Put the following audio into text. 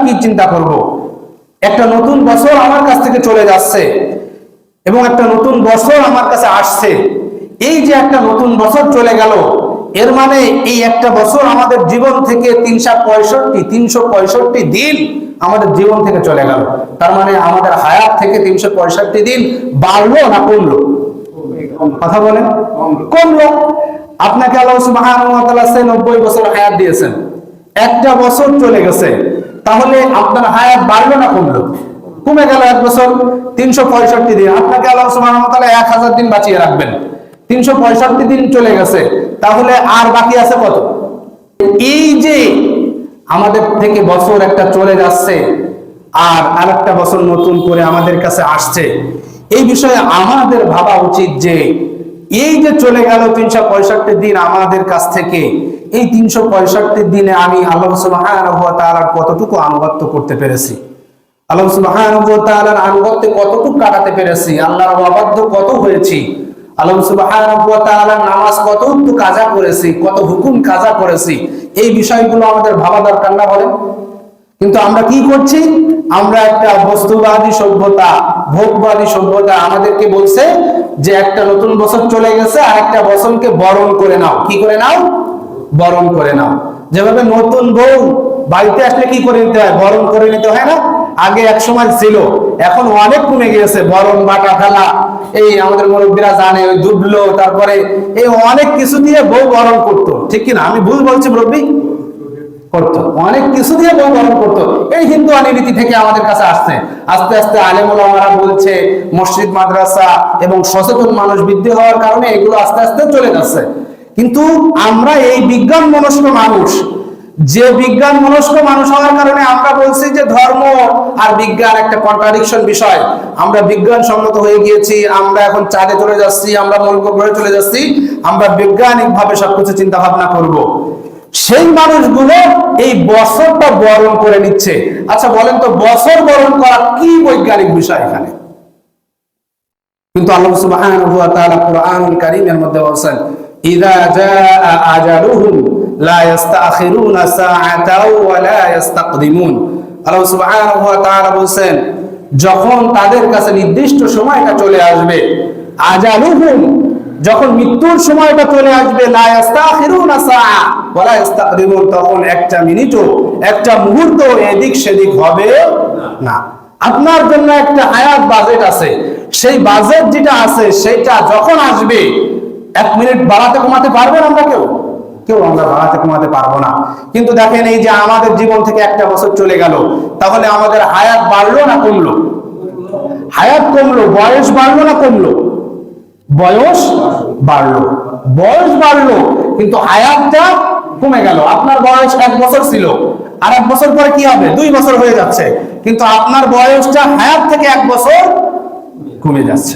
কি চিন্তা করব? একটা নতুন বছর আমার কাছ থেকে চলে যাচ্ছে এবং একটা নতুন বছর আমার কাছে আসছে। এই যে একটা নতুন বছর চলে গেল, এর মানে এই একটা বছর আমাদের জীবন থেকে 365 দিন আমাদের জীবন থেকে চলে গেল। তার মানে আমাদের হায়াত থেকে 365 দিন বাড়লো না কমলো? কথা বলেন, কমলো। আপনাকে আল্লাহ সুবহানাহু ওয়া তাআলা 90 বছর হায়াত দিয়েছেন, একটা বছর চলে গেছে, তাহলে আপনার হায়াত বাড়লো না কমলো? কমে গেল। এক বছর 365 দিন, আপনাকে আল্লাহ সুবহানাহু ওয়া তাআলা 1000 দিন বাঁচিয়ে রাখবেন, 365 দিন চলে গেছে, তাহলে আর বাকি আছে কত? এই যে আমাদের থেকে বছর একটা চলে যাচ্ছে আর আরেকটা বছর নতুন করে আমাদের কাছে আসছে, এই বিষয়ে আমাদের ভাবা উচিত যে এই যে চলে গেল 365 দিন আমাদের কাছ থেকে, এই 365 দিনে আমি আল্লাহ সুবহানাহু ওয়া তাআলার কতটুকু আনুগত্য করতে পেরেছি, আল্লাহ সুবহানাহু ওয়া তাআলার আনুগত্যে কতটুকু কাটাতে পেরেছি, আল্লাহর অবাধ্য কত হয়েছি, আল্লাহ সুবহানাহু ওয়া তাআলার নামাজ কতটুকু কাজা করেছি, কত হুকুম কাজা করেছি, এই বিষয়গুলো আমাদের ভাবা দরকার না বলেন? কিন্তু আমরা কি করছি? আমরা একটা বস্তুবাদী সভ্যতা, ভোগবাদী সভ্যতা আমাদেরকে বলছে যে একটা নতুন বছর চলে গেছে আর একটা বছরকে বরণ করে নাও। কি করে নাও? বরণ করে নাও। যেভাবে নতুন বউ বাড়িতে আসলে কি করে নিতে হয়? বরণ করে নিতে হয় না? আগে এক সময় ছিল, এখন অনেক কমে গিয়েছে। বরণ, বাটা ফেলা, এই আমাদের মুরব্বীরা জানে, ওই দুবলো, তারপরে এই অনেক কিছু দিয়ে বউ বরণ করতো, ঠিক কিনা? আমি ভুল বলছি মুরব্বী? করতো, অনেক কিছু দিয়ে বউ বরণ করতো। এই হিন্দু রীতি থেকে আমাদের কাছে আসছে। আস্তে আস্তে আলেম ওলামারা বলছে, মসজিদ মাদ্রাসা এবং সচেতন মানুষ বৃদ্ধি হওয়ার কারণে এগুলো আস্তে আস্তে চলে যাচ্ছে। কিন্তু আমরা এই বিজ্ঞান মনস্ক মানুষ, যে বিজ্ঞান মনস্ক মানুষ হওয়ার কারণে আমরা বলছি যে ধর্ম আর বিজ্ঞান একটা কন্ট্রাডিকশন বিষয়। আমরা বিজ্ঞান সম্মত হয়ে গিয়েছি, আমরা এখন চাঁদে চলে যাচ্ছি, আমরা মঙ্গল গ্রহে চলে যাচ্ছি, আমরা বৈজ্ঞানিক ভাবে সবকিছু চিন্তা ভাবনা করব। সেই মানুষগুলো এই বছরটা বরণ করে নিচ্ছে। আচ্ছা বলেন তো, বছর বরণ করা কি বৈজ্ঞানিক বিষয় এখানে? কিন্তু আল্লাহ সুবহানাহু ওয়া তাআলা কুরআনুল কারীমের মধ্যে বলেন, ইযা জাআ আজালুহুম লা ইস্তাখিরুনা সাআতাও ওয়া লা ইস্তাকদিমুন। আল্লাহ সুবহানাহু ওয়া তাআলা বলেন, যখন তাদের কাছে নির্দিষ্ট সময়টা চলে আসবে, আজালুহুম, যখন মৃত্যুর সময়টা চলে আসবে, লা ইস্তাখিরুনা সাআ ওয়া লা ইস্তাকদিমুন, তখন একটা মিনিটও, একটা মুহূর্ত এদিক সেদিক হবে না। আপনার জন্য একটা হায়াত বাজেট আছে, সেই বাজেট যেটা আছে সেটা যখন আসবে, 1 মিনিট বাড়াতে কমাতে পারবেন আমরা? কেউ আমরা বাড়াতে কমাতে পারবো না। কিন্তু দেখেন, এই যে আমাদের জীবন থেকে একটা বছর চলে গেল, তাহলে আমাদের হায়াত বাড়লো না কমলো? হায়াত কমলো। বয়স বাড়লো না কমলো? বয়স বাড়লো। বয়স বাড়লো, কিন্তু হায়াতটা কমে গেল। আপনার বয়স 1 বছর ছিল, আর 1 বছর পরে কি হবে? 2 বছর হয়ে যাচ্ছে, কিন্তু আপনার বয়সটা হায়াত থেকে 1 বছর কমে যাচ্ছে।